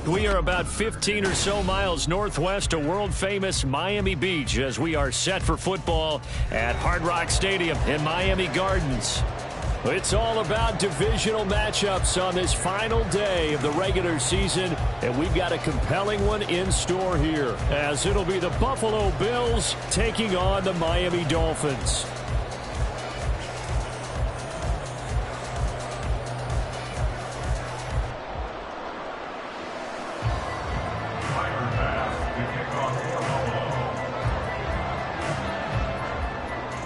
We are about 15 or so miles northwest of world-famous Miami Beach as we are set for football at Hard Rock Stadium in Miami Gardens. It's all about divisional matchups on this final day of the regular season, and we've got a compelling one in store here, as it'll be the Buffalo Bills taking on the Miami Dolphins.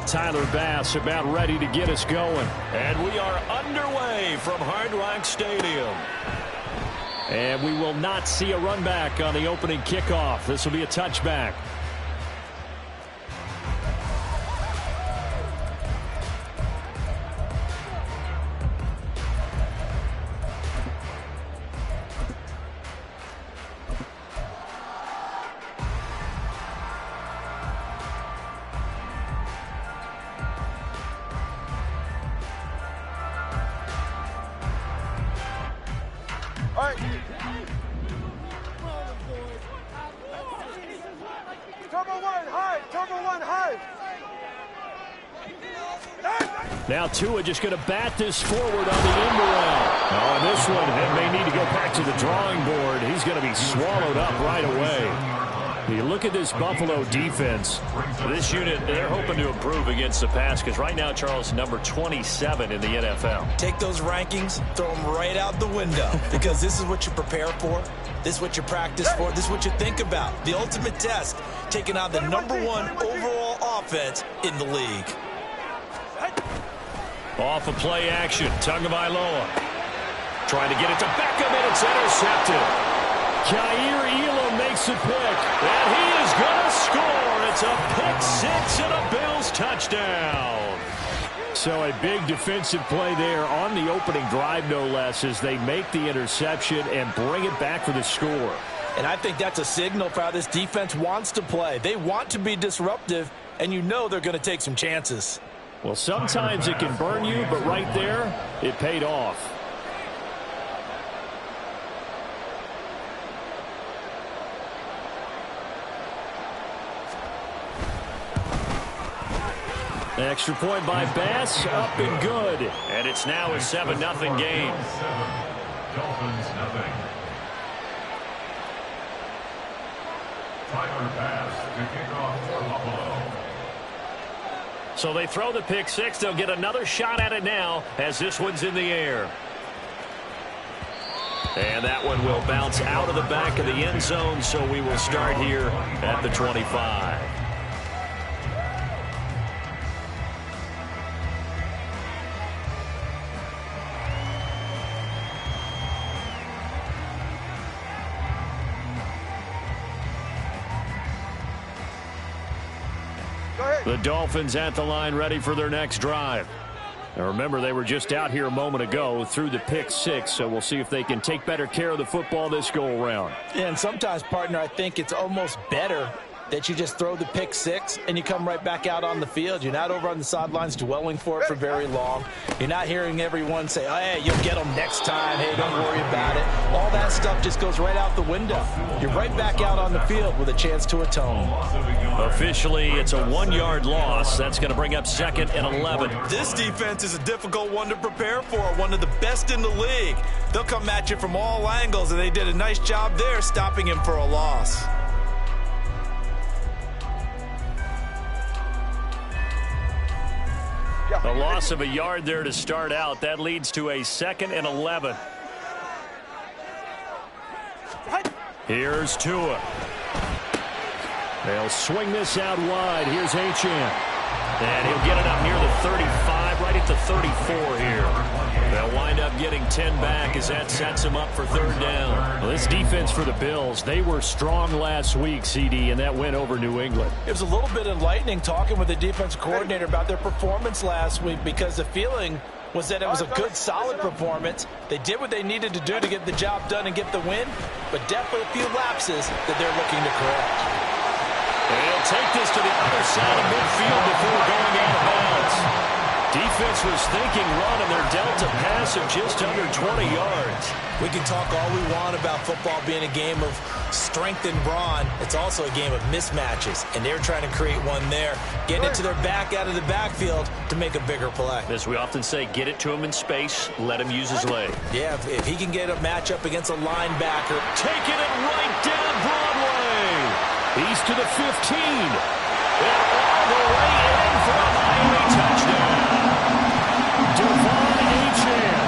Tyler Bass about ready to get us going. And we are underway from Hard Rock Stadium. And we will not see a run back on the opening kickoff. This will be a touchback. Now Tua just going to bat this forward on the end around. Oh, this one may need to go back to the drawing board. He's going to be swallowed up right away. You look at this Buffalo defense. This unit, they're hoping to improve against the pass because right now, Charles, number 27 in the NFL. Take those rankings, throw them right out the window because this is what you prepare for. This is what you practice for. This is what you think about. The ultimate test, taking on the #1 overall offense in the league. Off of play action, Tagovailoa trying to get it to Beckham, and it's intercepted. Kaiir Elam makes a pick, and he is going to score. It's a pick six and a Bills touchdown. So a big defensive play there on the opening drive, no less, as they make the interception and bring it back for the score. And I think that's a signal for how this defense wants to play. They want to be disruptive, and you know they're going to take some chances. Well, sometimes it can burn you, but right there, it paid off. Extra point by Bass, up and good. And it's now a 7-0 game. Dolphins nothing. Tyler Bass to kick off for Buffalo. So they throw the pick six. They'll get another shot at it now as this one's in the air. And that one will bounce out of the back of the end zone, so we will start here at the 25. The Dolphins at the line ready for their next drive. Now remember, they were just out here a moment ago through the pick six, so we'll see if they can take better care of the football this go-around. Yeah, and sometimes, partner, I think it's almost better that you just throw the pick six and you come right back out on the field. You're not over on the sidelines dwelling for it for very long. You're not hearing everyone say, oh, hey, you'll get them next time. Hey, don't worry about it. All that stuff just goes right out the window. You're right back out on the field with a chance to atone. Officially, it's a 1-yard loss. That's going to bring up 2nd and 11. This defense is a difficult one to prepare for, one of the best in the league. They'll come at you from all angles, and they did a nice job there stopping him for a loss. A loss of a yard there to start out. That leads to a 2nd and 11. Here's Tua. They'll swing this out wide. Here's Achane. And he'll get it up near the 35, right at the 34 here. They'll wind up getting 10 back as that sets them up for 3rd down. Well, this defense for the Bills, they were strong last week, CD, and that win over New England. It was a little bit enlightening talking with the defensive coordinator about their performance last week, because the feeling was that it was a good, solid performance. They did what they needed to do to get the job done and get the win, but definitely a few lapses that they're looking to correct. And he'll take this to the other side of midfield before going out of bounds. Defense was thinking run, and they're dealt a pass of just under 20 yards. We can talk all we want about football being a game of strength and brawn. It's also a game of mismatches, and they're trying to create one there, getting it to their back out of the backfield to make a bigger play. As we often say, get it to him in space, let him use his leg. Yeah, if he can get a matchup against a linebacker. Taking it right down Broadway. He's to the 15. And all the way in for a Miami touchdown. Devon Achane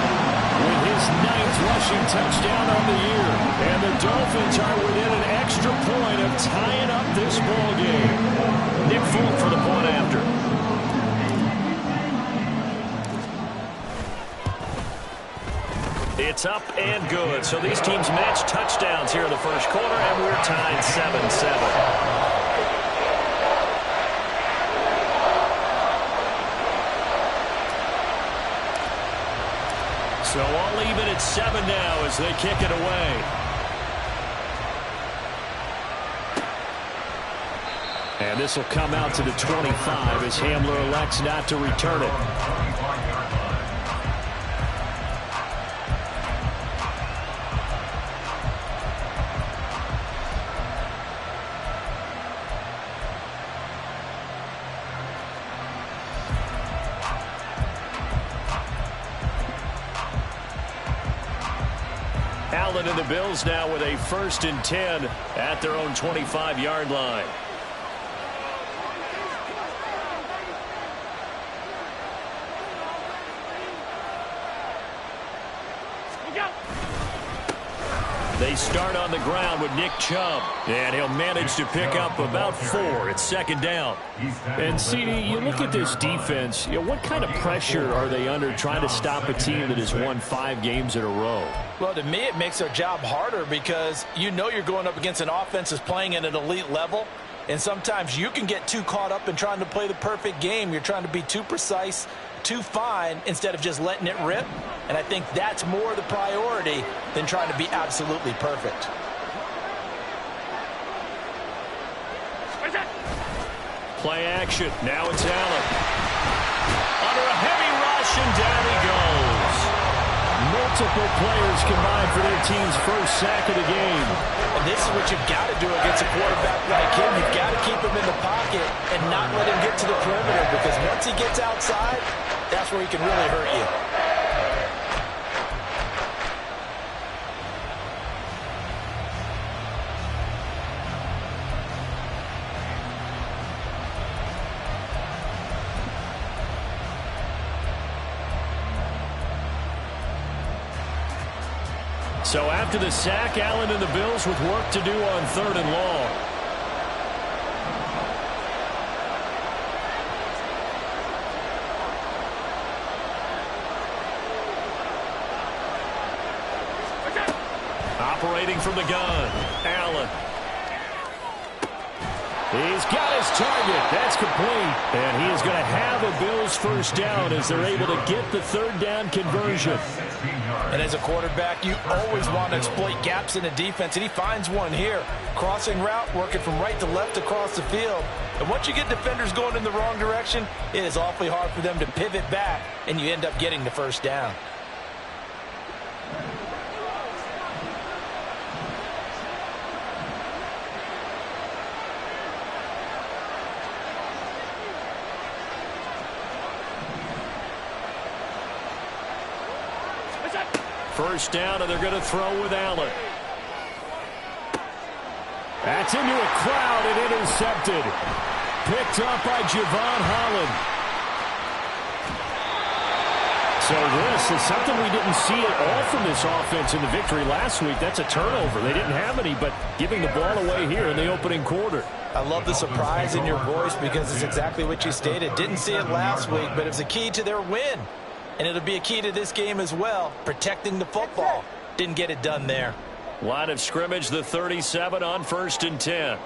with his 9th rushing touchdown on the year. And the Dolphins are within an extra point of tying up this ball game. Nick Folk for the point after. It's up and good. So these teams match touchdowns here in the first quarter, and we're tied 7-7. So all even at 7 now as they kick it away. And this will come out to the 25 as Hamler elects not to return it. Allen and the Bills now with a 1st and 10 at their own 25-yard line. They start on the ground with Nick Chubb, and he'll manage to pick up about 4. It's 2nd down. And, CD, you look at this defense, what kind of pressure are they under trying to stop a team that has won 5 games in a row? Well, to me, it makes their job harder because you know you're going up against an offense that's playing at an elite level, and sometimes you can get too caught up in trying to play the perfect game. You're trying to be too precise, too fine, instead of just letting it rip. And I think that's more the priority than trying to be absolutely perfect. Play action. Now it's Allen. Under a heavy rush, and down he goes. Multiple players combined for their team's first sack of the game. And this is what you've got to do against a quarterback like him. You've got to keep him in the pocket and not let him get to the perimeter, because once he gets outside, that's where he can really hurt you. So after the sack, Allen and the Bills with work to do on 3rd and long. Operating from the gun, Allen. He's got his target. That's complete. And he is going to have a Bills 1st down as they're able to get the 3rd down conversion. And as a quarterback, you always want to exploit gaps in the defense, and he finds one here. Crossing route, working from right to left across the field. And once you get defenders going in the wrong direction, it is awfully hard for them to pivot back, and you end up getting the 1st down. First down, and they're going to throw with Allen. That's into a crowd and intercepted. Picked up by Javon Holland. So this is something we didn't see at all from this offense in the victory last week. That's a turnover. They didn't have any, but giving the ball away here in the opening quarter. I love the surprise in your voice because it's exactly what you stated. Didn't see it last week, but it was a key to their win. And it'll be a key to this game as well, protecting the football. Didn't get it done there. Line of scrimmage, the 37 on 1st and 10.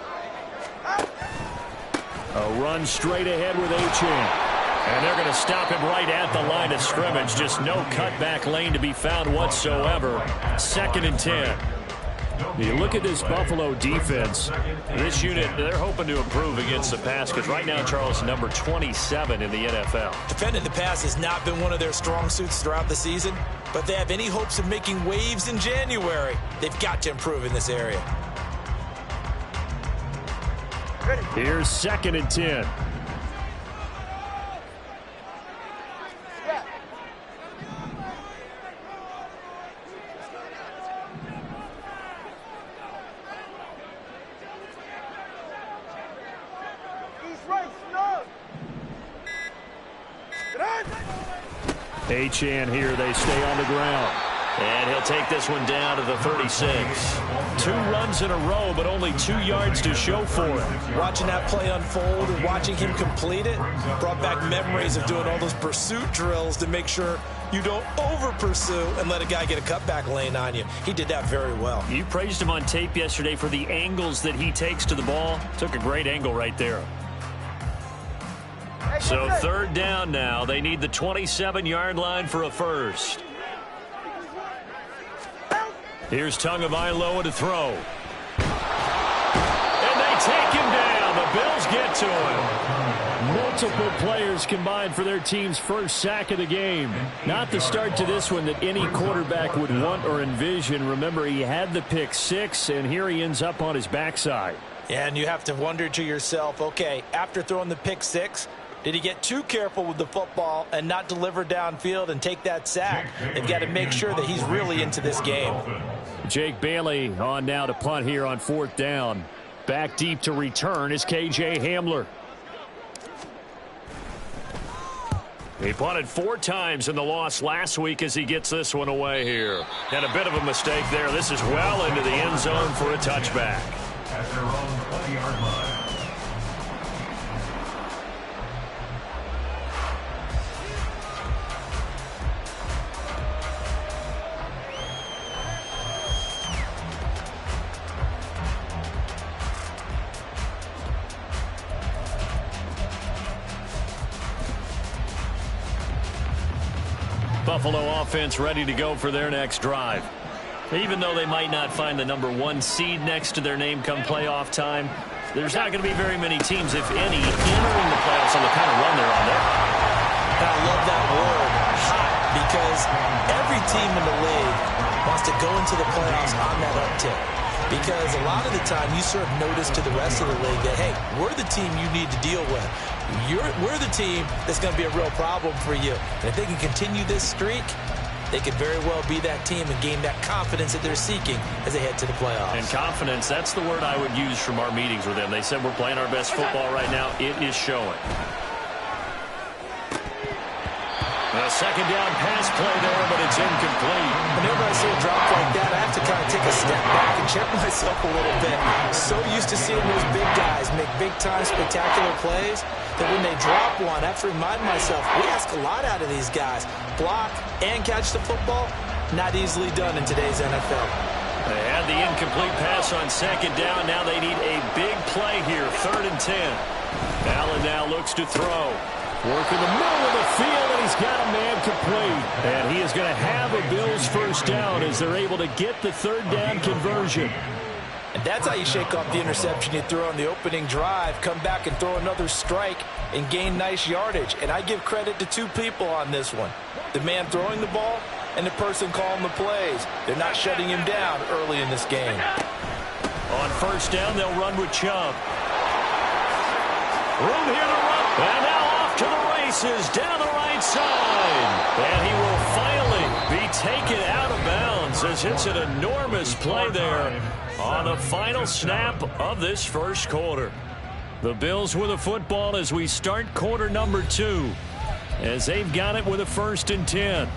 A run straight ahead with Achane. And they're going to stop him right at the line of scrimmage. Just no cutback lane to be found whatsoever. 2nd and 10. You look at this Buffalo defense. This unit, they're hoping to improve against the pass because right now, Charles, number 27 in the NFL. Defending the pass has not been one of their strong suits throughout the season, but they have any hopes of making waves in January, they've got to improve in this area. Here's 2nd and 10. Achane here. They stay on the ground. And he'll take this one down to the 36. 2 runs in a row, but only 2 yards to show for it. Watching that play unfold and watching him complete it brought back memories of doing all those pursuit drills to make sure you don't over-pursue and let a guy get a cutback lane on you. He did that very well. You praised him on tape yesterday for the angles that he takes to the ball. Took a great angle right there. So 3rd down now. They need the 27-yard line for a first. Here's Tagovailoa to throw. And they take him down. The Bills get to him. Multiple players combined for their team's first sack of the game. Not the start to this one that any quarterback would want or envision. Remember, he had the pick 6, and here he ends up on his backside. Yeah, and you have to wonder to yourself, okay, after throwing the pick 6, did he get too careful with the football and not deliver downfield and take that sack? They've got to make sure that he's really into this game. Jake Bailey on now to punt here on 4th down. Back deep to return is KJ Hamler. He punted 4 times in the loss last week as he gets this one away here. And a bit of a mistake there. This is well into the end zone for a touchback. At their own 20-yard line. Buffalo offense ready to go for their next drive. Even though they might not find the number 1 seed next to their name come playoff time, there's not going to be very many teams, if any, entering the playoffs on the kind of run they're on there. I love that word, hot, because every team in the league wants to go into the playoffs on that uptick. Because a lot of the time you serve notice to the rest of the league that, hey, we're the team you need to deal with. We're the team that's going to be a real problem for you. And if they can continue this streak, they could very well be that team and gain that confidence that they're seeking as they head to the playoffs. And confidence, that's the word I would use from our meetings with them. They said we're playing our best football right now. It is showing. A 2nd down pass play there, but it's incomplete. Whenever I see a drop like that, I have to kind of take a step back and check myself a little bit. So used to seeing those big guys make big-time spectacular plays that when they drop one, I have to remind myself, we ask a lot out of these guys. Block and catch the football, not easily done in today's NFL. They had the incomplete pass on 2nd down. Now they need a big play here, 3rd and 10. Allen now looks to throw. Work in the middle of the field, and he's got a man complete. And he is going to have a Bills first down as they're able to get the 3rd down conversion. And that's how you shake off the interception you threw on the opening drive, come back and throw another strike and gain nice yardage. And I give credit to 2 people on this one. The man throwing the ball and the person calling the plays. They're not shutting him down early in this game. On 1st down, they'll run with Chubb. Room here to run. And now off to the races down the right side. And he will finally be taken out of bounds as it's an enormous play there on the final snap of this first quarter. The Bills with the football as we start quarter number 2, as they've got it with a 1st and 10.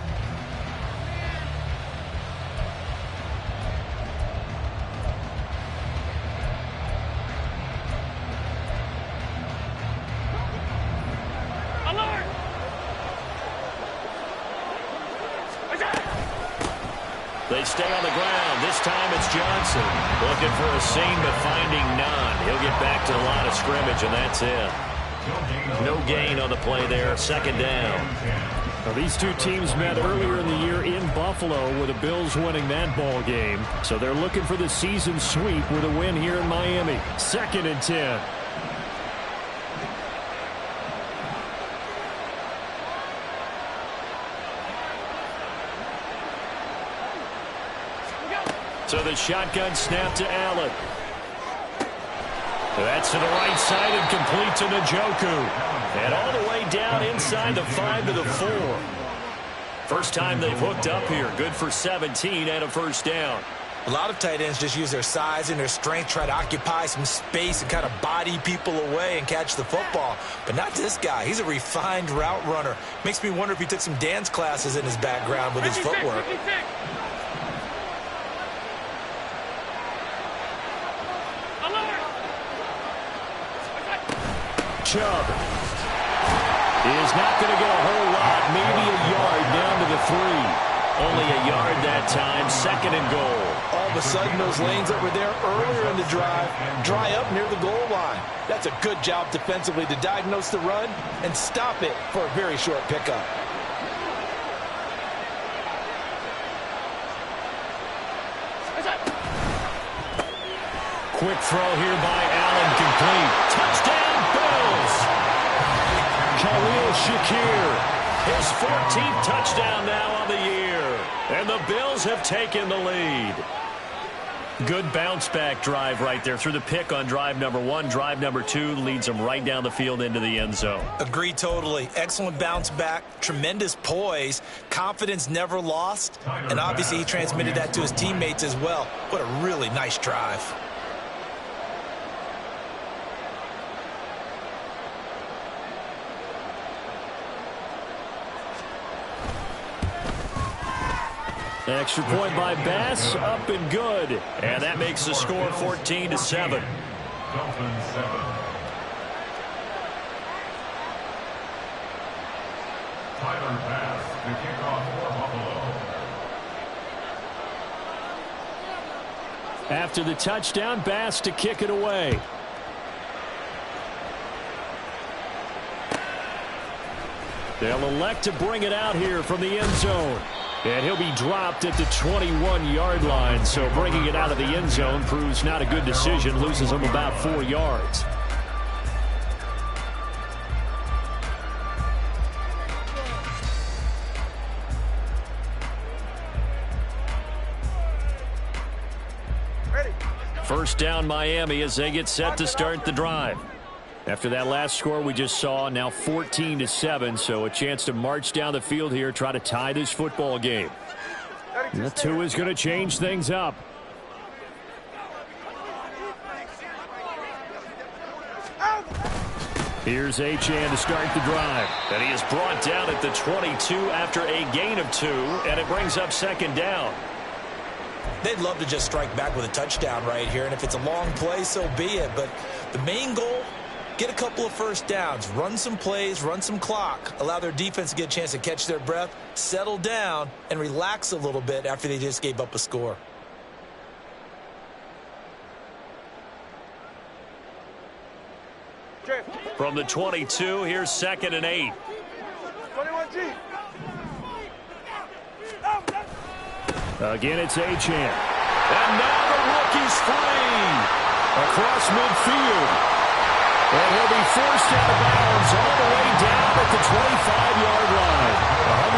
They stay on the ground. This time it's Johnson. Looking for a seam, but finding none. He'll get back to the line of scrimmage, and that's it. No gain on the play there. Second down. Now, these two teams met earlier in the year in Buffalo with the Bills winning that ball game. So they're looking for the season sweep with a win here in Miami. 2nd and 10. So the shotgun snap to Allen. That's to the right side and complete to Njoku. And all the way down inside the 5 to the 4. First time they've hooked up here. Good for 17 and a first down. A lot of tight ends just use their size and their strength, try to occupy some space and kind of body people away and catch the football. But not this guy. He's a refined route runner. Makes me wonder if he took some dance classes in his background with his footwork. Chubb is not going to get a whole lot, maybe a yard down to the 3. Only a yard that time, 2nd and goal. All of a sudden, those lanes that were there earlier in the drive dry up near the goal line. That's a good job defensively to diagnose the run and stop it for a very short pickup. Quick throw here by Allen, complete. Touchdown, Bills! Khalil Shakir, his 14th touchdown now on the year. And the Bills have taken the lead. Good bounce-back drive right there through the pick on drive number 1. Drive number 2 leads them right down the field into the end zone. Agree totally. Excellent bounce back, tremendous poise, confidence never lost, and obviously he transmitted that to his teammates as well. What a really nice drive. Extra point by Bass, up and good. And that makes the score 14-7. Dolphins 7. Tyler Bass, the kickoff for Buffalo. After the touchdown, Bass to kick it away. They'll elect to bring it out here from the end zone. And he'll be dropped at the 21-yard line. So bringing it out of the end zone proves not a good decision. Loses him about 4 yards. First down Miami as they get set to start the drive. After that last score we just saw, now 14-7, so a chance to march down the field here, try to tie this football game. And the 2 is going to change things up. Here's Achane to start the drive. And he is brought down at the 22 after a gain of 2, and it brings up 2nd down. They'd love to just strike back with a touchdown right here, and if it's a long play, so be it. But the main goal, get a couple of first downs, run some plays, run some clock, allow their defense to get a chance to catch their breath, settle down, and relax a little bit after they just gave up a score. From the 22, here's 2nd and 8. 21G. Again, it's Achane. And now the rookie's free. Across midfield. And he'll be forced out of bounds all the way down at the 25-yard line.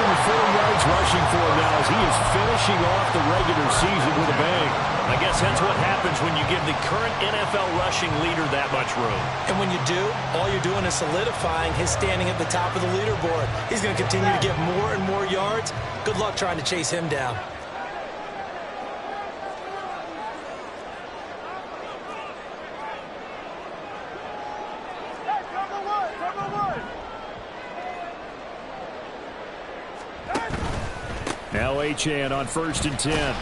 104 yards rushing for him now as he is finishing off the regular season with a bang. I guess that's what happens when you give the current NFL rushing leader that much room. And when you do, all you're doing is solidifying his standing at the top of the leaderboard. He's going to continue to get more and more yards. Good luck trying to chase him down. Now Achane on 1st and 10.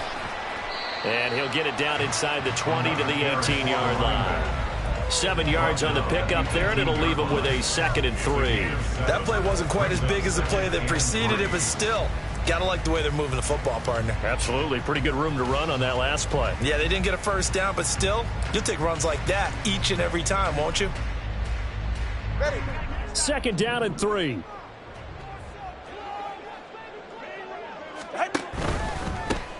And he'll get it down inside the 20 to the 18-yard line. 7 yards on the pickup there, and it'll leave him with a 2nd and 3. That play wasn't quite as big as the play that preceded it, but still, gotta like the way they're moving the football, partner. Absolutely. Pretty good room to run on that last play. Yeah, they didn't get a first down, but still, you'll take runs like that each and every time, won't you? Second down and 3.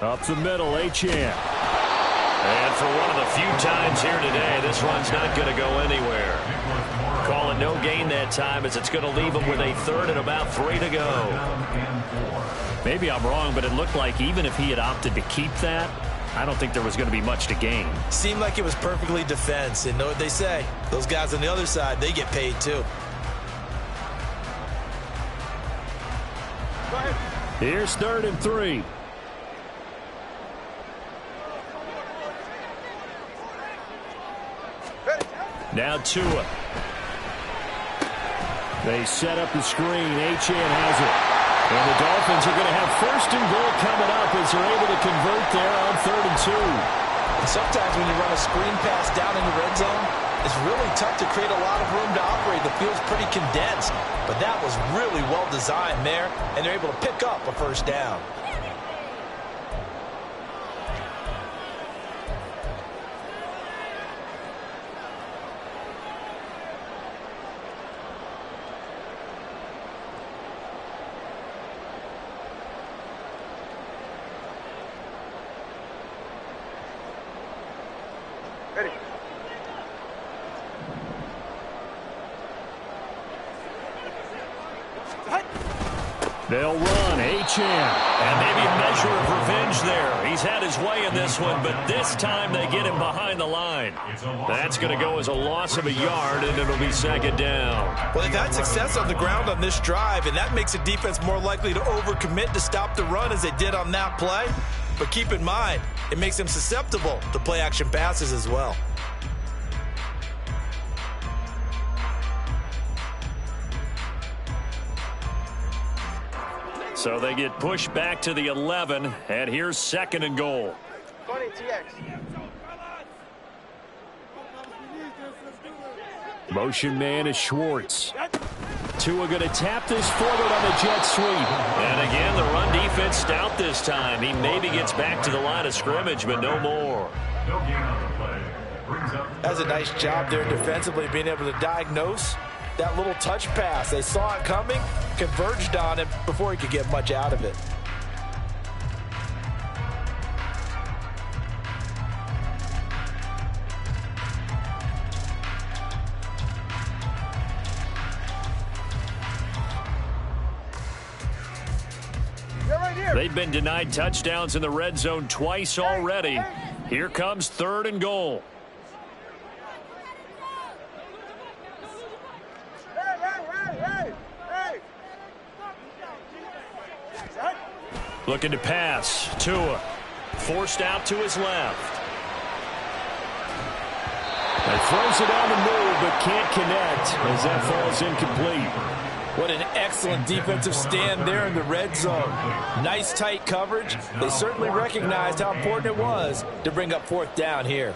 Up the middle, Achane. And for one of the few times here today, this run's not going to go anywhere. Call it no gain that time as it's going to leave him with a third and about 3 to go. Maybe I'm wrong, but it looked like even if he had opted to keep that, I don't think there was going to be much to gain. Seemed like it was perfectly defense. And know what they say? Those guys on the other side, they get paid too. Here's 3rd and 3. Now Tua. They set up the screen. Achane has it. And the Dolphins are going to have 1st and goal coming up as they're able to convert there on 3rd and 2. And sometimes when you run a screen pass down in the red zone, it's really tough to create a lot of room to operate. The field's pretty condensed. But that was really well designed there, and they're able to pick up a 1st down. They'll run. Achane. And maybe a measure of revenge there. He's had his way in this one, but this time they get him behind the line. That's going to go as a loss of a yard, and it'll be 2nd down. Well, they've had success on the ground on this drive, and that makes a defense more likely to overcommit to stop the run as they did on that play. But keep in mind, it makes them susceptible to play-action passes as well. So they get pushed back to the 11, and here's 2nd and goal. 20 TX. Motion man is Schwartz. Tua going to tap this forward on the jet sweep. And again, the run defense stout this time. He maybe gets back to the line of scrimmage, but no more. No gain on the play. Brings up. That's a nice job there defensively, being able to diagnose that little touch pass. They saw it coming, converged on it before he could get much out of it. They've been denied touchdowns in the red zone twice already. Here comes 3rd and goal. Looking to pass. Tua forced out to his left. And throws it on the move, but can't connect as that falls incomplete. What an excellent defensive stand there in the red zone. Nice tight coverage. They certainly recognized how important it was to bring up 4th down here.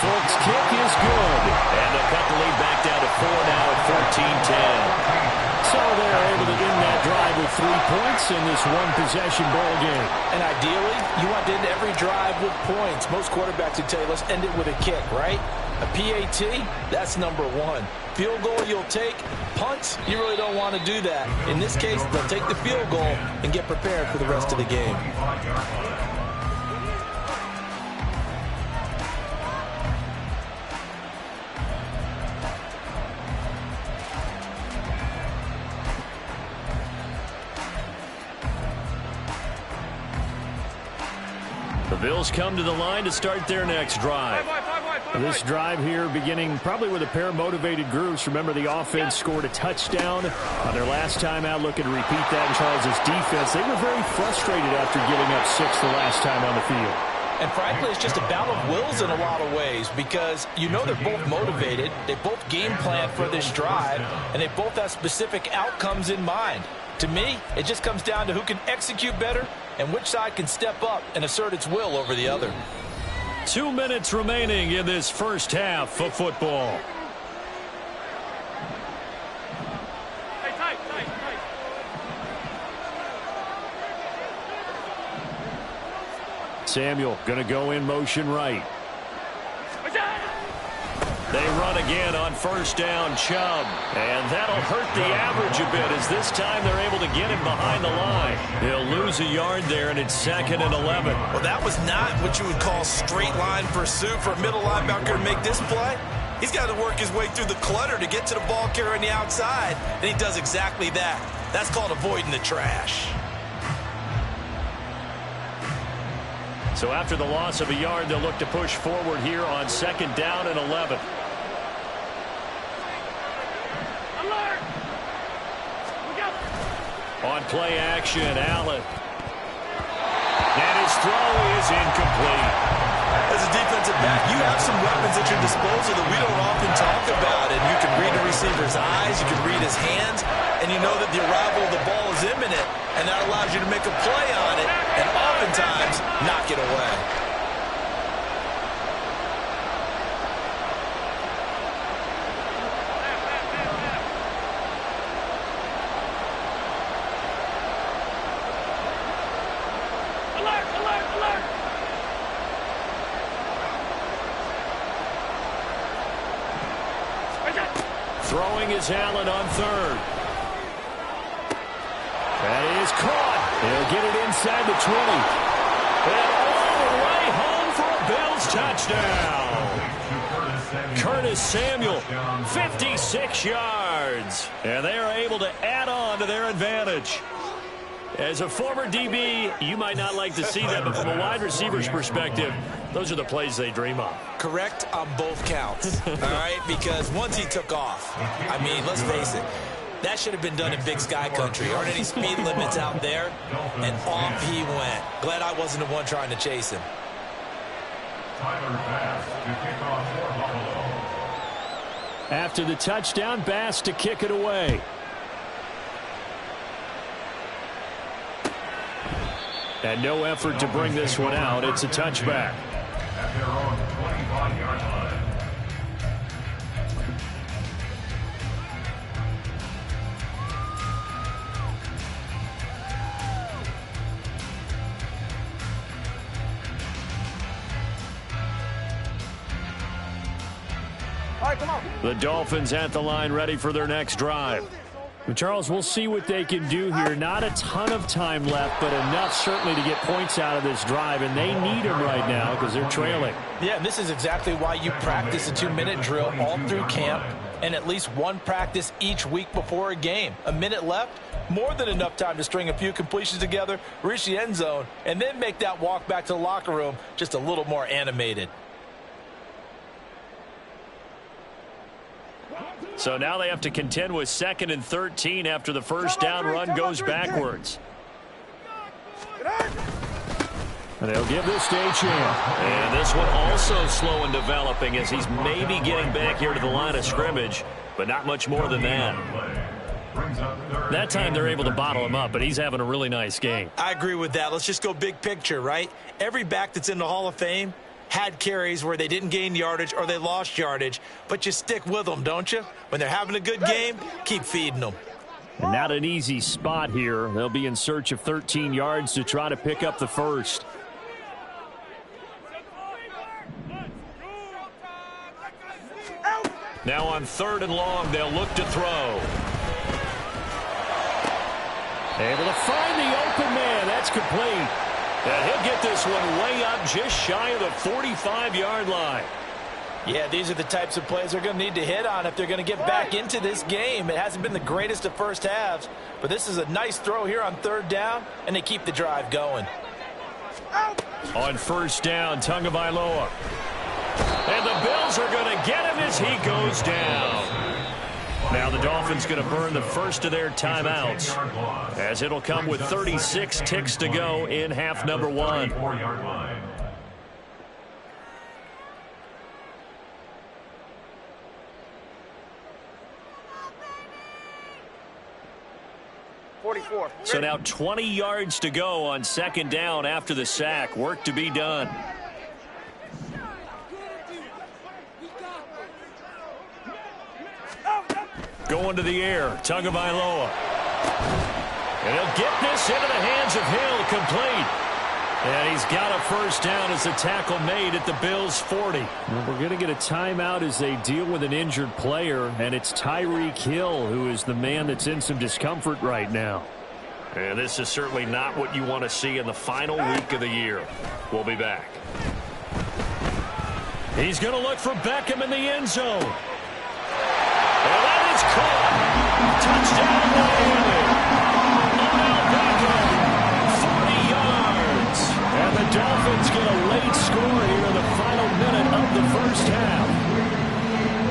Folks, kick is good. And they'll cut the lead back down to 4 now at 14-10. So they're able to end that drive with 3 points in this one-possession ball game. And ideally, you want to end every drive with points. Most quarterbacks would tell you, let's end it with a kick, right? A PAT, that's number 1. Field goal you'll take. Punts, you really don't want to do that. In this case, they'll take the field goal and get prepared for the rest of the game. The Bills come to the line to start their next drive. This drive here beginning probably with a pair of motivated groups. Remember, the offense scored a touchdown on their last time out. Looking to repeat that in Charles' defense. They were very frustrated after giving up 6 the last time on the field. And frankly, it's just a battle of wills in a lot of ways because you know they're both motivated. They both game plan for this drive, and they both have specific outcomes in mind. To me, it just comes down to who can execute better and which side can step up and assert its will over the other. 2 minutes remaining in this first half of football. Samuel going to go in motion right. They run again on first down, Chubb. And that'll hurt the average a bit as this time they're able to get him behind the line. He'll lose a yard there, and it's 2nd and 11. Well, that was not what you would call straight line pursuit for a middle linebacker to make this play. He's got to work his way through the clutter to get to the ball carrier on the outside, and he does exactly that. That's called avoiding the trash. So after the loss of a yard, they'll look to push forward here on 2nd down and 11. On play action, Allen. And his throw is incomplete. As a defensive back, you have some weapons at your disposal that we don't often talk about. And you can read the receiver's eyes, you can read his hands, and you know that the arrival of the ball is imminent. And that allows you to make a play on it and oftentimes knock it away. Throwing is Allen on 3rd. That is caught. He'll get it inside the 20. And all the way home for a Bills touchdown. Curtis Samuel, 56 yards. And they are able to add on to their advantage. As a former DB, you might not like to see that, but from a wide receiver's perspective, those are the plays they dream of. Correct on both counts, all right? Because once he took off, I mean, let's face it, that should have been done in Big Sky Country. Aren't any speed limits out there? And off he went. Glad I wasn't the one trying to chase him. Tyler Bass to kick off for Buffalo. After the touchdown, Bass to kick it away. And no effort to bring this one out. It's a touchback. At their own 25-yard line. All right, come on. The Dolphins at the line ready for their next drive. Well, Charles, we'll see what they can do here. Not a ton of time left, but enough certainly to get points out of this drive, and they need them right now because they're trailing. Yeah, and this is exactly why you practice a 2-minute drill all through camp and at least one practice each week before a game. A minute left, more than enough time to string a few completions together, reach the end zone, and then make that walk back to the locker room just a little more animated. So now they have to contend with 2nd and 13 after the first down run goes backwards. And they'll give this to Achane. And this one also slow in developing as he's maybe getting back here to the line of scrimmage, but not much more than that. That time they're able to bottle him up, but he's having a really nice game. I agree with that. Let's just go big picture, right? Every back that's in the Hall of Fame had carries where they didn't gain yardage or they lost yardage, but you stick with them, don't you? When they're having a good game, keep feeding them. And not an easy spot here. They'll be in search of 13 yards to try to pick up the first. Now on 3rd and long, they'll look to throw. Able to find the open man. That's complete. And he'll get this one way up just shy of the 45-yard line. Yeah, these are the types of plays they're going to need to hit on if they're going to get back into this game. It hasn't been the greatest of first halves, but this is a nice throw here on 3rd down, and they keep the drive going. On first down, Tagovailoa. And the Bills are going to get him as he goes down. Now the Dolphins going to burn the first of their timeouts as it'll come with 36 ticks to go in half number 1. 34-yard line. 44. So now 20 yards to go on 2nd down after the sack. Work to be done. Going to the air, Tagovailoa. And he'll get this into the hands of Hill, complete. And he's got a first down as the tackle made at the Bills' 40. Well, we're going to get a timeout as they deal with an injured player, and it's Tyreek Hill who is the man that's in some discomfort right now. And this is certainly not what you want to see in the final week of the year. We'll be back. He's going to look for Beckham in the end zone. And that is caught. Touchdown, Miami. Odell Beckham, 40 yards. And the Dolphins get a late score here in the final minute of the first half.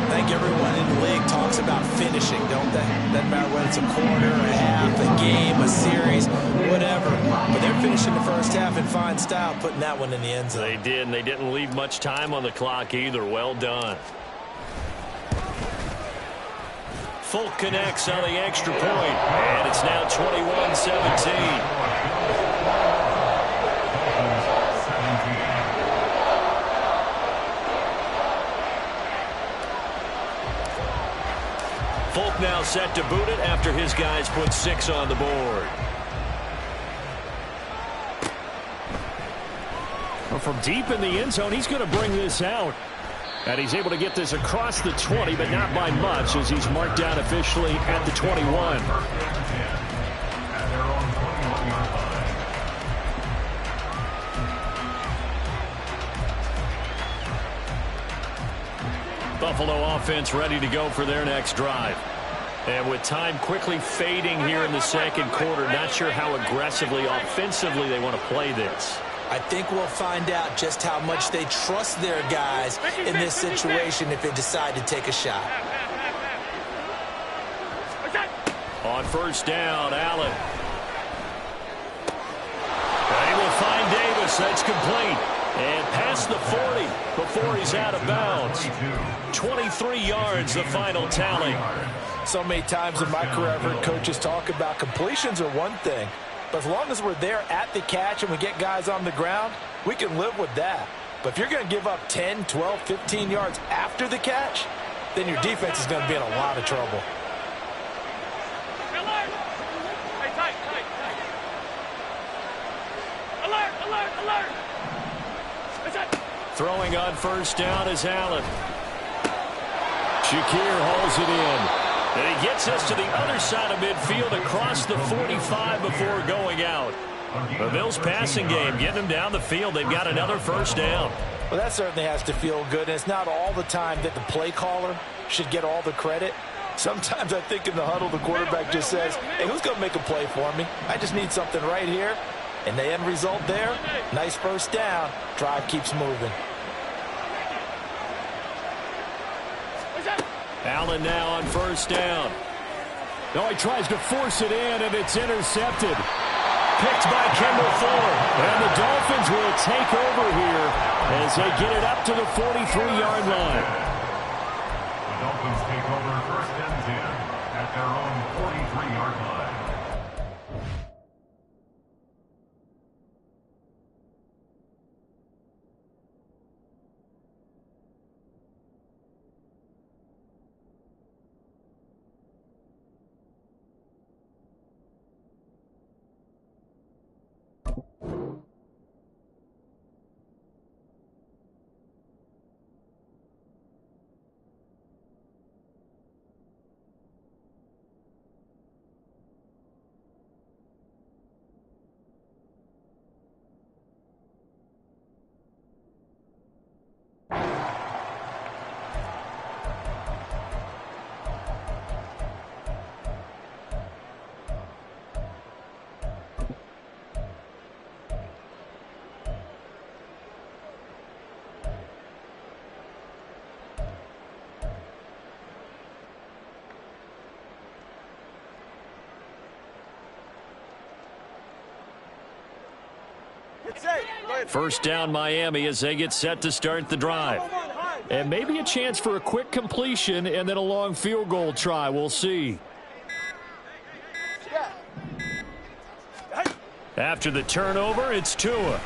I think everyone in the league talks about finishing, don't they? Doesn't matter whether it's a quarter, a half, a game, a series, whatever. But they're finishing the first half in fine style, putting that one in the end zone. They did, and they didn't leave much time on the clock either. Well done. Folk connects on the extra point, and it's now 21-17. Folk now set to boot it after his guys put 6 on the board. Well, from deep in the end zone, he's going to bring this out. And he's able to get this across the 20, but not by much, as he's marked down officially at the 21. Buffalo offense ready to go for their next drive. And with time quickly fading here in the second quarter, not sure how aggressively, offensively they want to play this. I think we'll find out just how much they trust their guys in this situation if they decide to take a shot. On first down, Allen. They will find Davis. That's complete. And past the 40 before he's out of bounds. 23 yards, the final tally. So many times in my career, I've heard coaches talk about completions are one thing. But as long as we're there at the catch and we get guys on the ground, we can live with that. But if you're going to give up 10, 12, 15 yards after the catch, then your defense is going to be in a lot of trouble. Alert! Hey, tight. Alert, alert, alert! Throwing on first down is Allen. Shakir hauls it in. And he gets us to the other side of midfield across the 45 before going out. The Bills passing game getting them down the field. They've got another first down. Well, that certainly has to feel good. And it's not all the time that the play caller should get all the credit. Sometimes I think in the huddle, the quarterback just says, hey, who's going to make a play for me? I just need something right here. And the end result there, nice first down. Drive keeps moving. Allen now on first down. No, he tries to force it in, and it's intercepted. Picked by Kendall Fuller. And the Dolphins will take over here as they get it up to the 43-yard line. The Dolphins take over first and 10 at their own 43-yard line. First down Miami as they get set to start the drive. And maybe a chance for a quick completion and then a long field goal try. We'll see. After the turnover, it's Tua.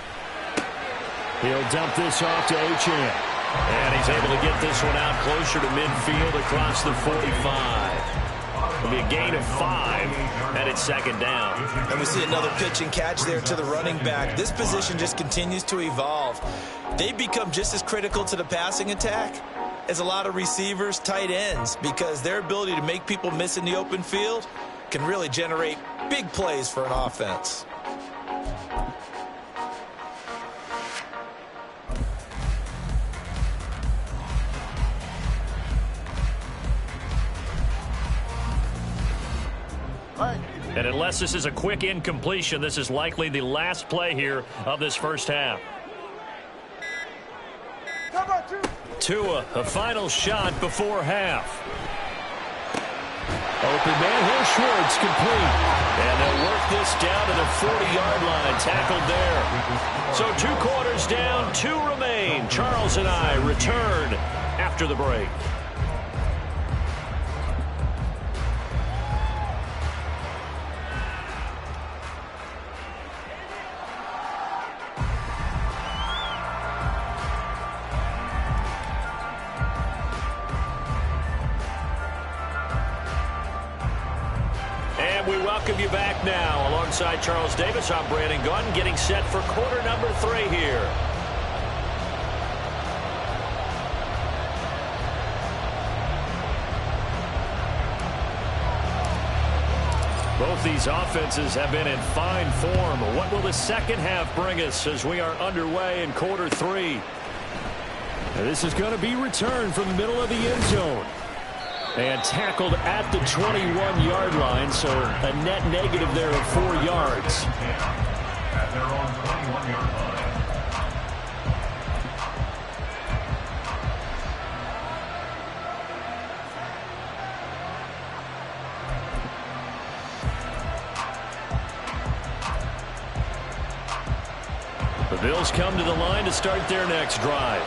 He'll dump this off to Achane. And he's able to get this one out closer to midfield across the 45. It'll be a gain of 5, and it's second down. And we see another pitch and catch there to the running back. This position just continues to evolve. They become just as critical to the passing attack as a lot of receivers, tight ends, because their ability to make people miss in the open field can really generate big plays for an offense. And unless this is a quick incompletion, this is likely the last play here of this first half. Tua, a final shot before half. Open man here, Schwartz, complete. And they'll work this down to the 40-yard line, tackled there. So 2 quarters down, 2 remain. Charles and I return after the break. We welcome you back now. Alongside Charles Davis, I'm Brandon Gaudin, getting set for quarter number 3 here. Both these offenses have been in fine form. What will the second half bring us as we are underway in quarter 3? This is going to be returned from the middle of the end zone. And tackled at the 21-yard line, so a net negative there of 4 yards. At their own 21-yard line. The Bills come to the line to start their next drive.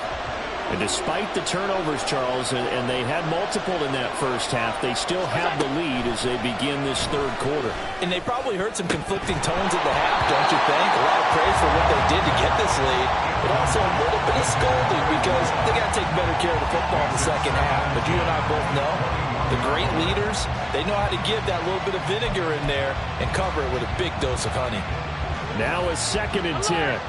And despite the turnovers, Charles, and they had multiple in that first half, they still have the lead as they begin this third quarter. And they probably heard some conflicting tones at the half, don't you think? A lot of praise for what they did to get this lead, but also a little bit of scolding because they got to take better care of the football in the second half. But you and I both know the great leaders, they know how to give that little bit of vinegar in there and cover it with a big dose of honey. Now a 2nd and 10.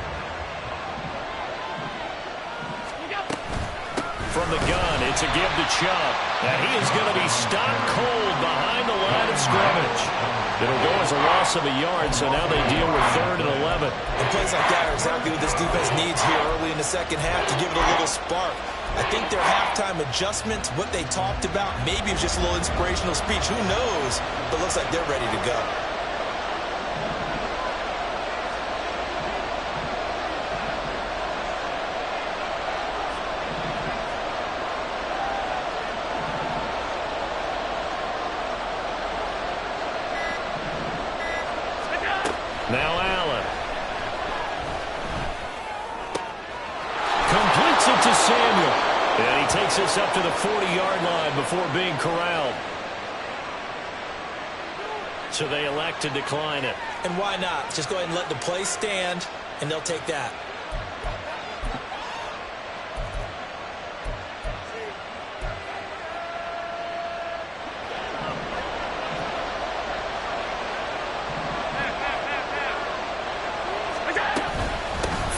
From the gun, it's a give to Chubb. And he is going to be stopped cold behind the line of scrimmage. It'll go as a loss of a yard, so now they deal with 3rd and 11. And plays like that are exactly what this defense needs here early in the second half to give it a little spark. I think their halftime adjustments, what they talked about, maybe it's just a little inspirational speech. Who knows? But it looks like they're ready to go. Now Allen. Completes it to Samuel. And he takes us up to the 40-yard line before being corralled. So they elect to decline it. And why not? Just go ahead and let the play stand, and they'll take that.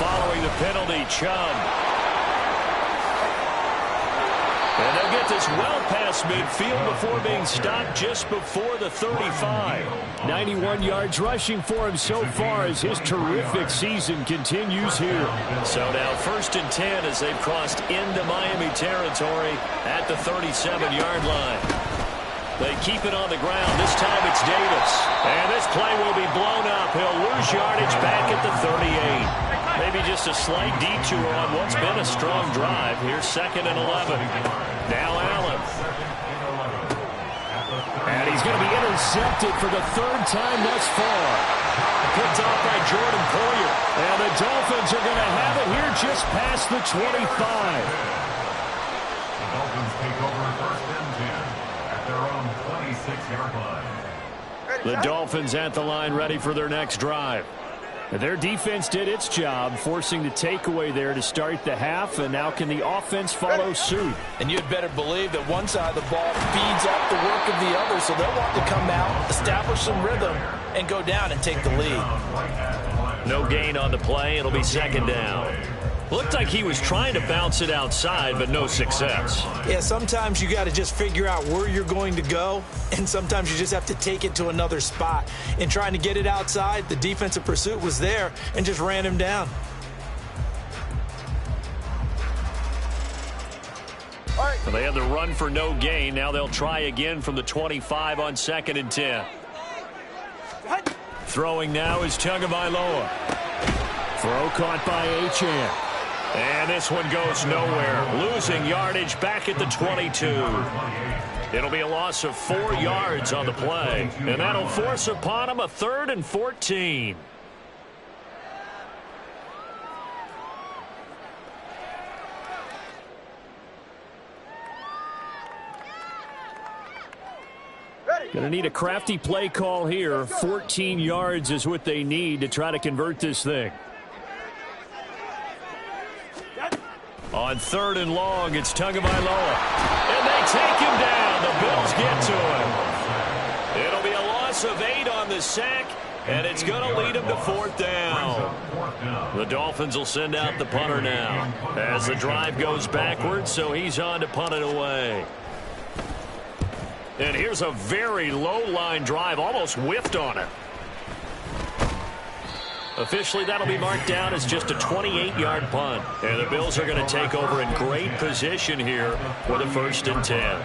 Following the penalty, Chubb. And they'll get this well past midfield before being stopped just before the 35. 91 yards rushing for him so far as his terrific season continues here. So now 1st and 10 as they've crossed into Miami territory at the 37-yard line. They keep it on the ground. This time it's Davis. And this play will be blown up. He'll lose yardage back at the 38. Maybe just a slight detour on what's been a strong drive. Here's 2nd and 11. Now Allen. And he's going to be intercepted for the 3rd time thus far. Picked off by Jordan Poyer. And the Dolphins are going to have it here just past the 25. The Dolphins take over 1st and 10 at their own 26-yard line. The Dolphins at the line ready for their next drive. Their defense did its job, forcing the takeaway there to start the half, and now can the offense follow suit? And you'd better believe that one side of the ball feeds off the work of the other, so they'll want to come out, establish some rhythm, and go down and take the lead. No gain on the play. It'll be second down. Looked like he was trying to bounce it outside, but no success. Yeah, sometimes you got to just figure out where you're going to go, and sometimes you just have to take it to another spot. In trying to get it outside, the defensive pursuit was there and just ran him down. So they had the run for no gain. Now they'll try again from the 25 on 2nd and 10. Throwing now is Tagovailoa. Throw caught by Achane. And this one goes nowhere. Losing yardage back at the 22. It'll be a loss of 4 yards on the play. And that'll force upon him a 3rd and 14. Going to need a crafty play call here. 14 yards is what they need to try to convert this thing. On 3rd and long, it's Tagovailoa. And they take him down. The Bills get to him. It'll be a loss of 8 on the sack, and it's going to lead him to 4th down. The Dolphins will send out the punter now as the drive goes backwards, so he's on to punt it away. And here's a very low-line drive, almost whiffed on it. Officially, that'll be marked down as just a 28-yard punt. And the Bills are going to take over in great position here for the 1st and 10.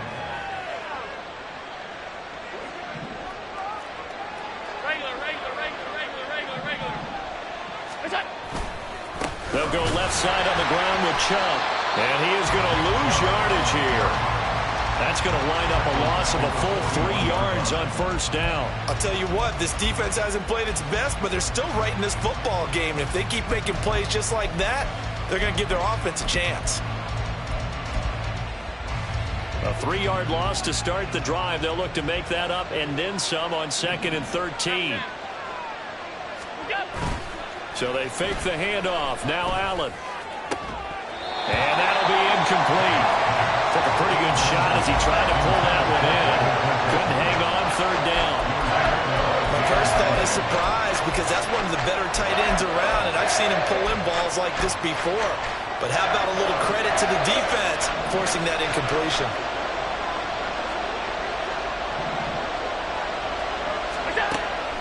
They'll go left side on the ground with Chubb. And he is going to lose yardage here. That's going to wind up a loss of a full 3 yards on 1st down. I'll tell you what, this defense hasn't played its best, but they're still right in this football game. And if they keep making plays just like that, they're going to give their offense a chance. A 3-yard loss to start the drive. They'll look to make that up and then some on 2nd and 13. So they fake the handoff. Now Allen. And that'll be incomplete. Took a pretty good shot as he tried to pull that one in. Couldn't hang on 3rd down. My first thought is surprise, because that's one of the better tight ends around, and I've seen him pull in balls like this before. But how about a little credit to the defense forcing that incompletion?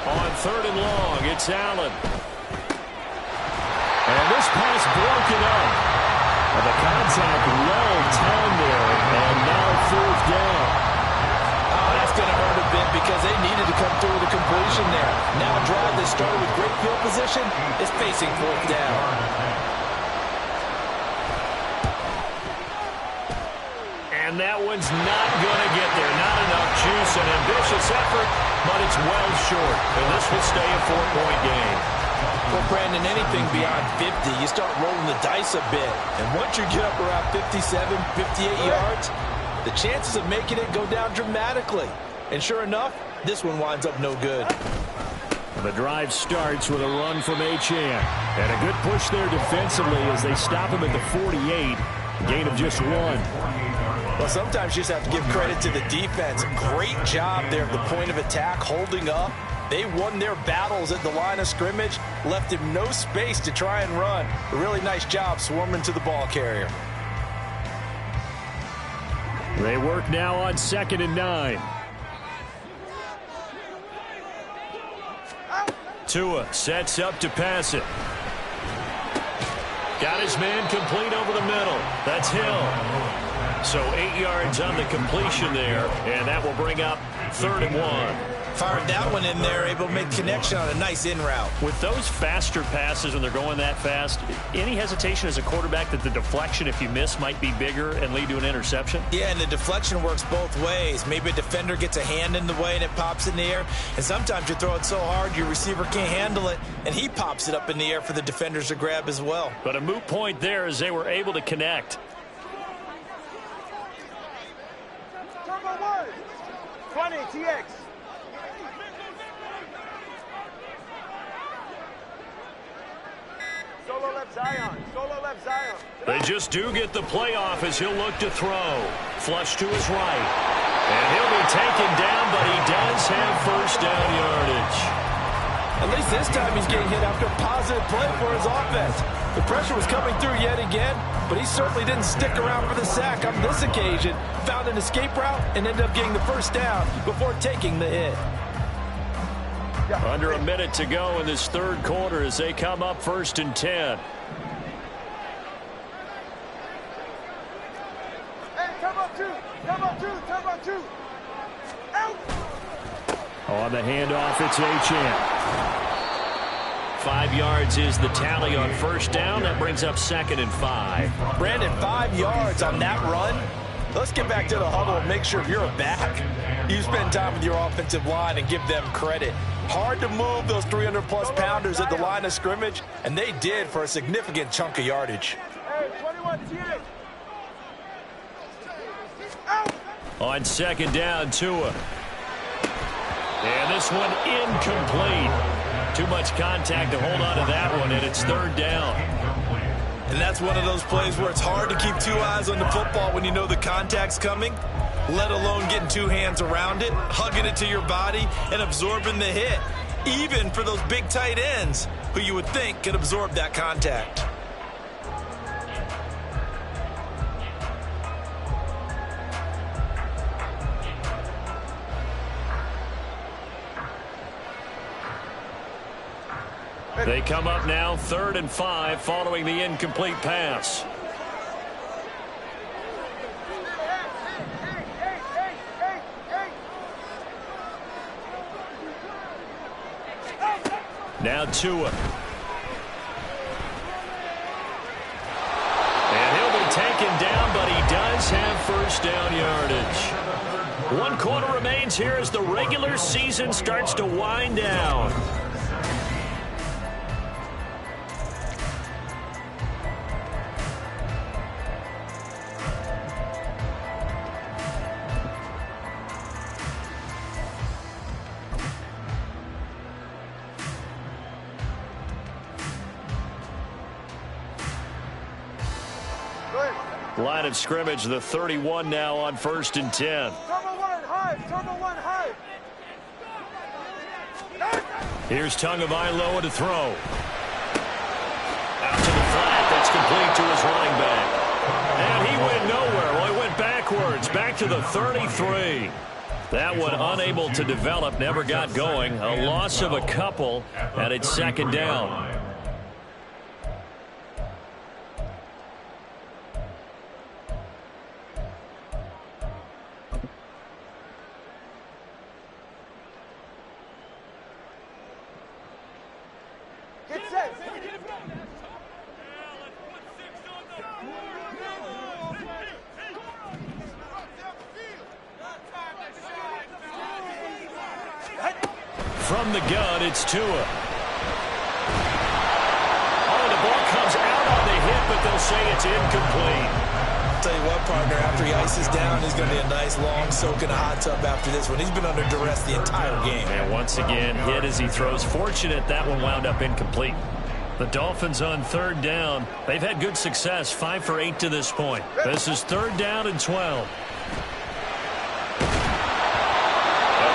On 3rd and long, it's Allen. And this pass broken up. The contact well timed there, and now 4th down. Oh, that's going to hurt a bit because they needed to come through with a completion there. Now a drive that started with great field position is facing 4th down. And that one's not going to get there. Not enough juice. An ambitious effort, but it's well short. And this will stay a 4-point game. Well, Brandon, anything beyond 50, you start rolling the dice a bit. And once you get up around 57, 58 yards, the chances of making it go down dramatically. And sure enough, this one winds up no good. The drive starts with a run from Achane. And a good push there defensively as they stop him at the 48. A gain of just 1. Well, sometimes you just have to give credit to the defense. Great job there at the point of attack, holding up. They won their battles at the line of scrimmage, left him no space to try and run. A really nice job swarming to the ball carrier. They work now on 2nd and 9. Tua sets up to pass it. Got his man complete over the middle. That's Hill. So 8 yards on the completion there, and that will bring up 3rd and 1. Fired that one in there, able to make connection on a nice in route. With those faster passes when they're going that fast, any hesitation as a quarterback that the deflection, if you miss, might be bigger and lead to an interception? Yeah, and the deflection works both ways. Maybe a defender gets a hand in the way and it pops in the air. And sometimes you throw it so hard your receiver can't handle it, and he pops it up in the air for the defenders to grab as well. But a moot point there as they were able to connect. Turbo 1. 20, TX. Solo left Zion. Solo left Zion. They just do get the playoff as he'll look to throw. Flush to his right. And he'll be taken down, but he does have first down yardage. At least this time he's getting hit after a positive play for his offense. The pressure was coming through yet again, but he certainly didn't stick around for the sack on this occasion. Found an escape route and ended up getting the first down before taking the hit. Under a minute to go in this third quarter as they come up 1st and 10. Hey, turbo two. Turbo two. Turbo two. Out. On the handoff, it's Achane. 5 yards is the tally on first down. That brings up 2nd and 5. Brandon, 5 yards on that run. Let's get back to the huddle and make sure if you're a back, you spend time with your offensive line and give them credit. Hard to move those 300-plus pounders at the line of scrimmage, and they did for a significant chunk of yardage. Hey, 21 TA. Out. On 2nd down, Tua. And this one incomplete. Too much contact to hold on to that one, and it's 3rd down. And that's one of those plays where it's hard to keep 2 eyes on the football when you know the contact's coming, let alone getting 2 hands around it, hugging it to your body, and absorbing the hit, even for those big tight ends who you would think could absorb that contact. They come up now 3rd and 5 following the incomplete pass. Now Tua. And he'll be taken down, but he does have first down yardage. 1 quarter remains here as the regular season starts to wind down. Line of scrimmage, the 31 now on 1st and 10. Turbo one high. Turbo one high. Here's Tagovailoa to throw. Out to the flat. That's complete to his running back. And he went nowhere. Well, he went backwards. Back to the 33. That one unable to develop. Never got going. A loss of a couple. And it's 2nd down. From the gun, it's Tua. Oh, the ball comes out on the hit, but they'll say it's incomplete. I'll tell you what, partner, after he ices down, he's going to be a nice, long soak in a hot tub after this one. He's been under duress the entire game. And once again, hit as he throws. Fortunate that one wound up incomplete. The Dolphins on 3rd down. They've had good success, 5 for 8 to this point. This is 3rd down and 12.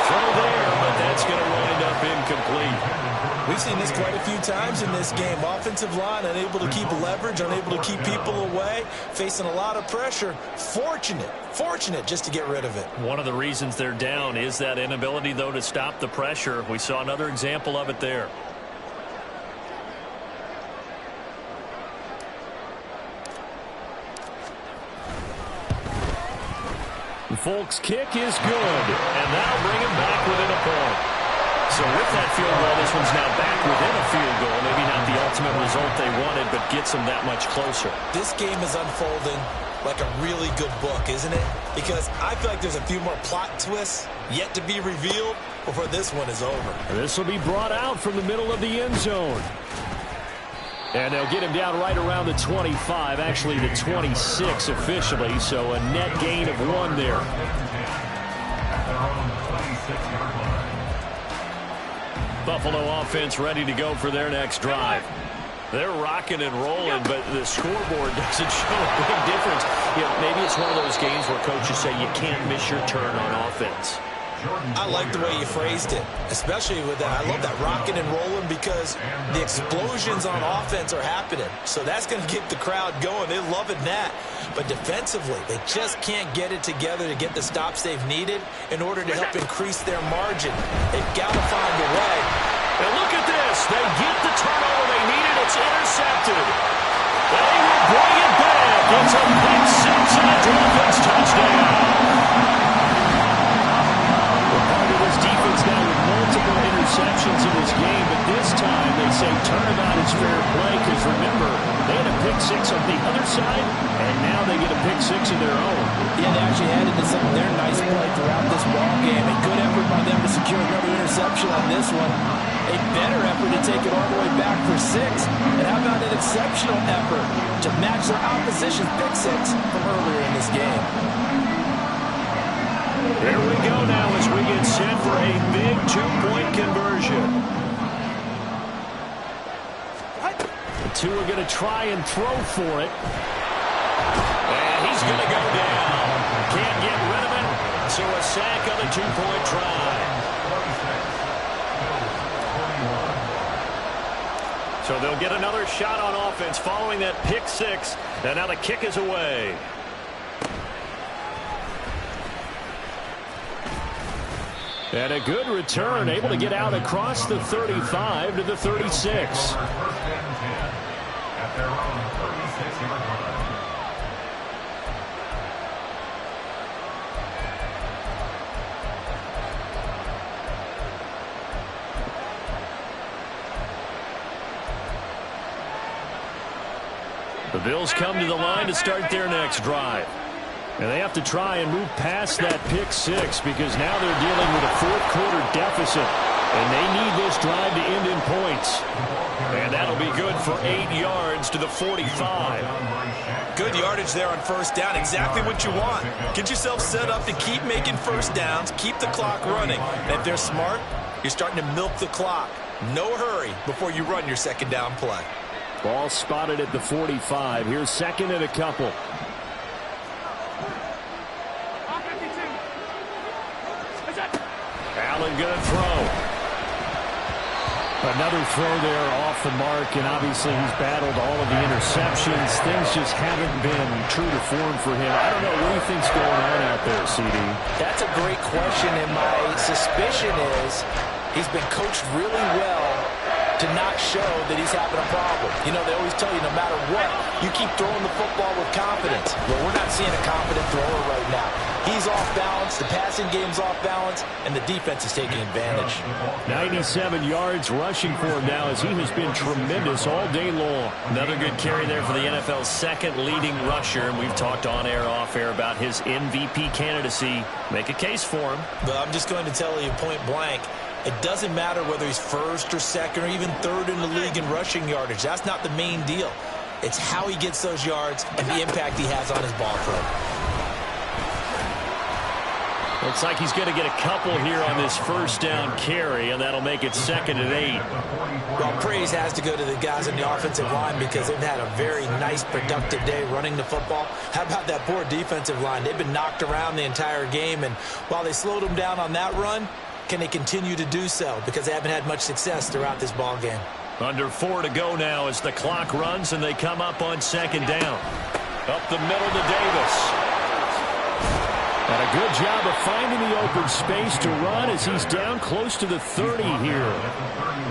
Throw there, but that's going to wind up incomplete. We've seen this quite a few times in this game. Offensive line unable to keep leverage, unable to keep people away, facing a lot of pressure. Fortunate just to get rid of it. One of the reasons they're down is that inability, though, to stop the pressure. We saw another example of it there. Folks' kick is good, and that'll bring him back within a point. So with that field goal, this one's now back within a field goal. Maybe not the ultimate result they wanted, but gets them that much closer. This game is unfolding like a really good book, isn't it? Because I feel like there's a few more plot twists yet to be revealed before this one is over. This will be brought out from the middle of the end zone. And they'll get him down right around the 25, actually the 26 officially, so a net gain of 1 there. Buffalo offense ready to go for their next drive. They're rocking and rolling, but the scoreboard doesn't show a big difference. Maybe it's one of those games where coaches say you can't miss your turn on offense. I like the way you phrased it, especially with that. I love that rocking and rolling because the explosions on offense are happening. So that's going to get the crowd going. They're loving that. But defensively, they just can't get it together to get the stops they've needed in order to help increase their margin. They've got to find a way. And look at this. They get the turnover they needed. It's intercepted. They will bring it back. It's a pick six and a Dolphins touchdown. Defense now with multiple interceptions in this game, but this time they say turnabout is fair play because remember, they had a pick six on the other side, and now they get a pick six of their own. Yeah, they actually added to some of their nice play throughout this ball game. A good effort by them to secure another interception on this one. A better effort to take it all the way back for six. And how about an exceptional effort to match their opposition's pick six from earlier in this game? Here we go now as we get set for a big two-point conversion. The two are going to try and throw for it. And he's going to go down. Can't get rid of it. So a sack on the two-point try. So they'll get another shot on offense following that pick six. And now the kick is away. And a good return, able to get out across the 35 to the 36. The Bills come to the line to start their next drive. And they have to try and move past that pick six because now they're dealing with a fourth-quarter deficit. And they need this drive to end in points. And that'll be good for 8 yards to the 45. Good yardage there on first down. Exactly what you want. Get yourself set up to keep making first downs, keep the clock running. And if they're smart, you're starting to milk the clock. No hurry before you run your second down play. Ball spotted at the 45. Here's second and a couple. Allen going to throw. Another throw there off the mark, and obviously he's battled all of the interceptions. Things just haven't been true to form for him. I don't know what you think's going on out there, CD. That's a great question, and my suspicion is he's been coached really well to not show that he's having a problem. You know, they always tell you no matter what, you keep throwing the football with confidence. Well, we're not seeing a confident thrower right now. He's off balance, the passing game's off balance, and the defense is taking advantage. 97 yards rushing for him now as he has been tremendous all day long. Another good carry there for the NFL's second leading rusher, and we've talked on air, off air about his MVP candidacy. Make a case for him. But I'm just going to tell you point blank, it doesn't matter whether he's first or second or even third in the league in rushing yardage. That's not the main deal. It's how he gets those yards and the impact he has on his ball club. Looks like he's going to get a couple here on this first down carry, and that'll make it second and 8. Well, praise has to go to the guys on the offensive line because they've had a very nice, productive day running the football. How about that poor defensive line? They've been knocked around the entire game, and while they slowed them down on that run, can they continue to do so? Because they haven't had much success throughout this ball game. Under 4 to go now as the clock runs, and they come up on second down. Up the middle to Davis. And a good job of finding the open space to run as he's down close to the 30 here.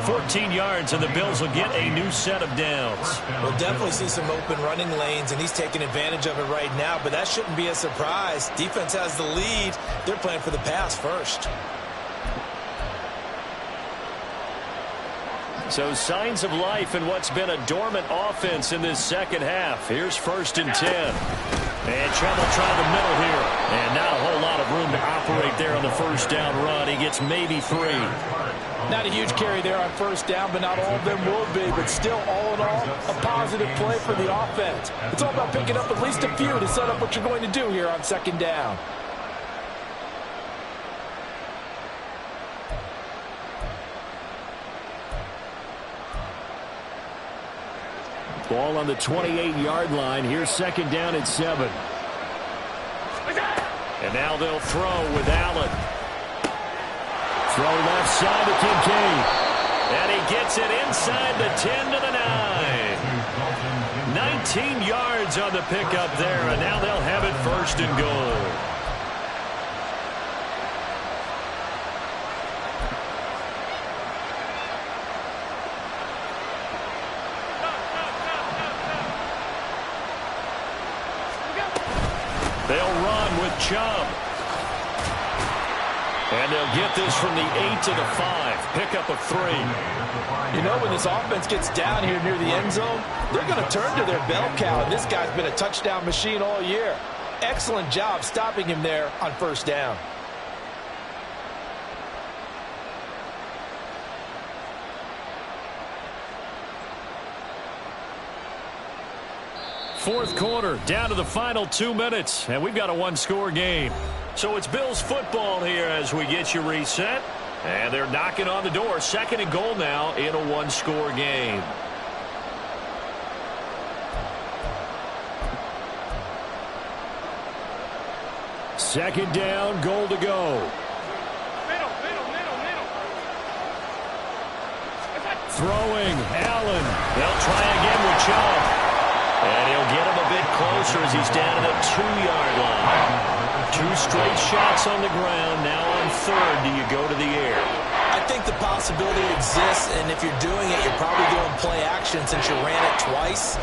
14 yards, and the Bills will get a new set of downs. We'll definitely see some open running lanes, and he's taking advantage of it right now, but that shouldn't be a surprise. Defense has the lead. They're playing for the pass first. So signs of life in what's been a dormant offense in this second half. Here's first and 10. And trouble trying the middle here. And not a whole lot of room to operate there on the first down run. He gets maybe 3. Not a huge carry there on first down, but not all of them will be. But still, all in all, a positive play for the offense. It's all about picking up at least a few to set up what you're going to do here on second down. Ball on the 28-yard line. Here's second down at 7. And now they'll throw with Allen. Throw left side to Kincaid. And he gets it inside the 10 to the 9. 19 yards on the pickup there, and now they'll have it first and goal. They'll run with Chubb. And they'll get this from the 8 to the 5. Pickup of 3. You know, when this offense gets down here near the end zone, they're going to turn to their bell cow. And this guy's been a touchdown machine all year. Excellent job stopping him there on first down. Fourth quarter, down to the final 2 minutes, and we've got a one-score game. So it's Bills football here as we get you reset. And they're knocking on the door. Second and goal now in a one-score game. Second down, goal to go. Middle. Throwing, Allen. They'll try again with Chubb. And he'll get him a bit closer as he's down at the 2-yard line. 2 straight shots on the ground. Now on third, do you go to the air? I think the possibility exists, and if you're doing it, you're probably doing play action since you ran it twice.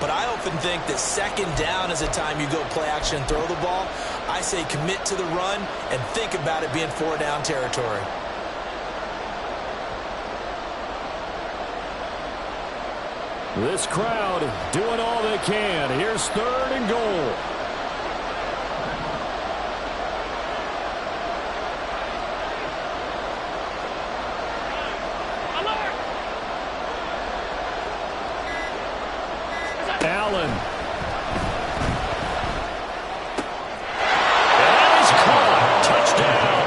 But I often think that second down is a time you go play action and throw the ball. I say commit to the run and think about it being 4-down territory. This crowd doing all they can. Here's third and goal. Allen. And that is caught. Touchdown,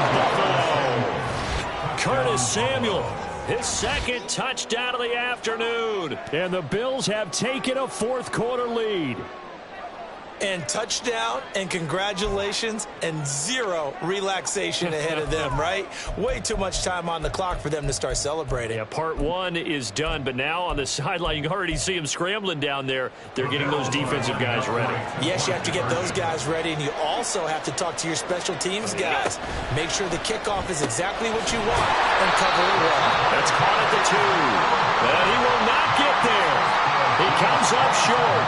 Buffalo. Curtis Samuel. His second touchdown of the afternoon. And the Bills have taken a fourth quarter lead. And touchdown and congratulations and zero relaxation ahead of them, right? Way too much time on the clock for them to start celebrating. Yeah, part one is done, but now on the sideline, you can already see them scrambling down there. They're getting those defensive guys ready. Yes, you have to get those guys ready, and you also have to talk to your special teams guys. Make sure the kickoff is exactly what you want and cover it well. That's caught at the 2. And he will not get there. He comes up short.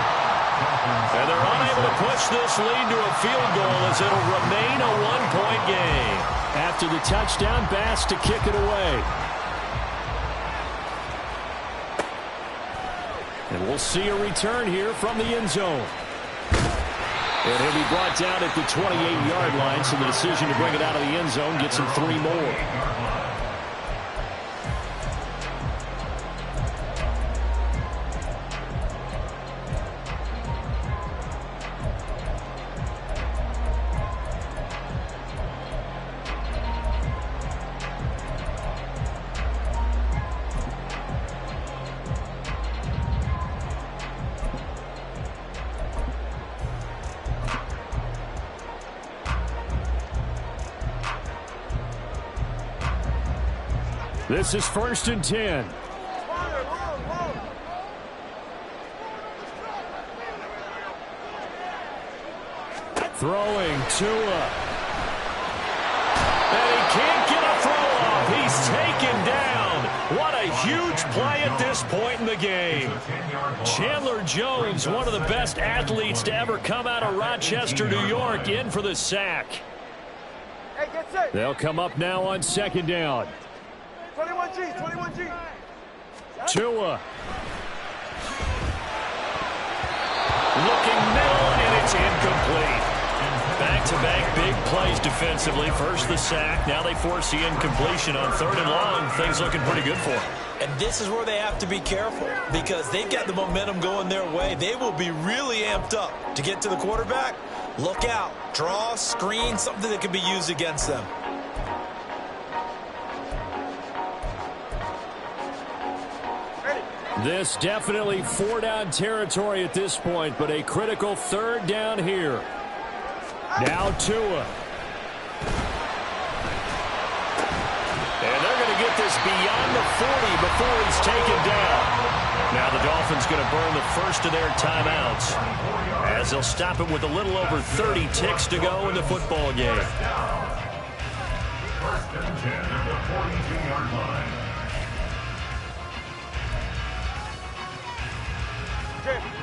And they're unable to push this lead to a field goal as it'll remain a one-point game. After the touchdown, Bass to kick it away. And we'll see a return here from the end zone. And he'll be brought down at the 28-yard line, so the decision to bring it out of the end zone gets him 3 more. This is 1st and 10. Throwing Tua. And he can't get a throw off. He's taken down. What a huge play at this point in the game. Chandler Jones, one of the best athletes to ever come out of Rochester, New York, in for the sack. Hey, get set. They'll come up now on 2nd down. 21G. Tua. Looking middle, and it's incomplete. Back-to-back big plays defensively. First the sack. Now they force the incompletion on 3rd and long. Things looking pretty good for them. And this is where they have to be careful because they've got the momentum going their way. They will be really amped up to get to the quarterback. Look out. Draw, screen, something that can be used against them. This definitely four-down territory at this point, but a critical third down here. Now Tua. And they're going to get this beyond the 40 before he's taken down. Now the Dolphins going to burn the first of their timeouts as they'll stop it with a little over 30 ticks to go in the football game. First and 10 at the 42-yard line.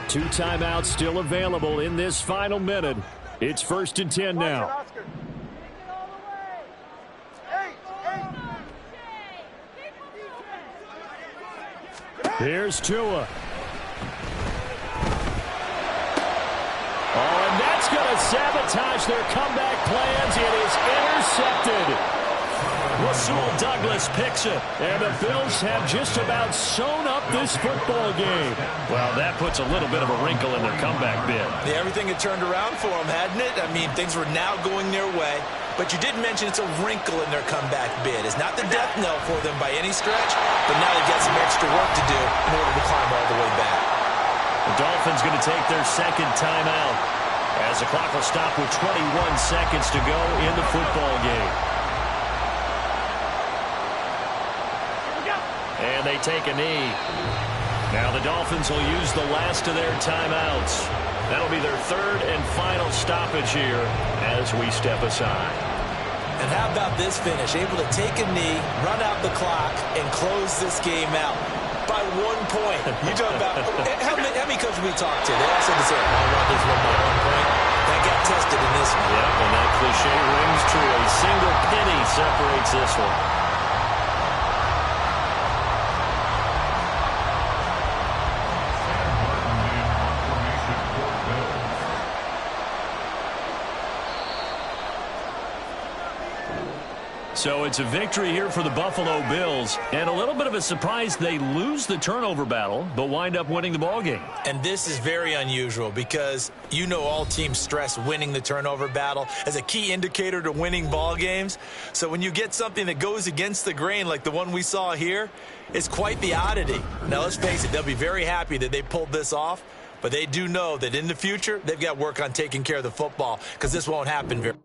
Two timeouts still available in this final minute. It's 1st and 10 now. Here's Tua. Oh, and that's going to sabotage their comeback plans. It is intercepted. Rasul Douglas picks it, and the Bills have just about sewn up this football game. Well, that puts a little bit of a wrinkle in their comeback bid. Yeah, everything had turned around for them, hadn't it? I mean, things were now going their way. But you did mention it's a wrinkle in their comeback bid. It's not the death knell for them by any stretch, but now they've got some extra work to do in order to climb all the way back. The Dolphins going to take their second timeout as the clock will stop with 21 seconds to go in the football game. And they take a knee. Now the Dolphins will use the last of their timeouts. That'll be their third and final stoppage here as we step aside. And how about this finish? Able to take a knee, run out the clock, and close this game out by 1 point. You talk about how many coaches we talked to? They all said the same. I want this one by 1 point. That got tested in this one. Yep, and that cliche rings true. A single penny separates this one. So it's a victory here for the Buffalo Bills, and a little bit of a surprise they lose the turnover battle, but wind up winning the ball game. And this is very unusual because you know all teams stress winning the turnover battle as a key indicator to winning ball games. So when you get something that goes against the grain like the one we saw here, it's quite the oddity. Now let's face it, they'll be very happy that they pulled this off, but they do know that in the future they've got work on taking care of the football because this won't happen very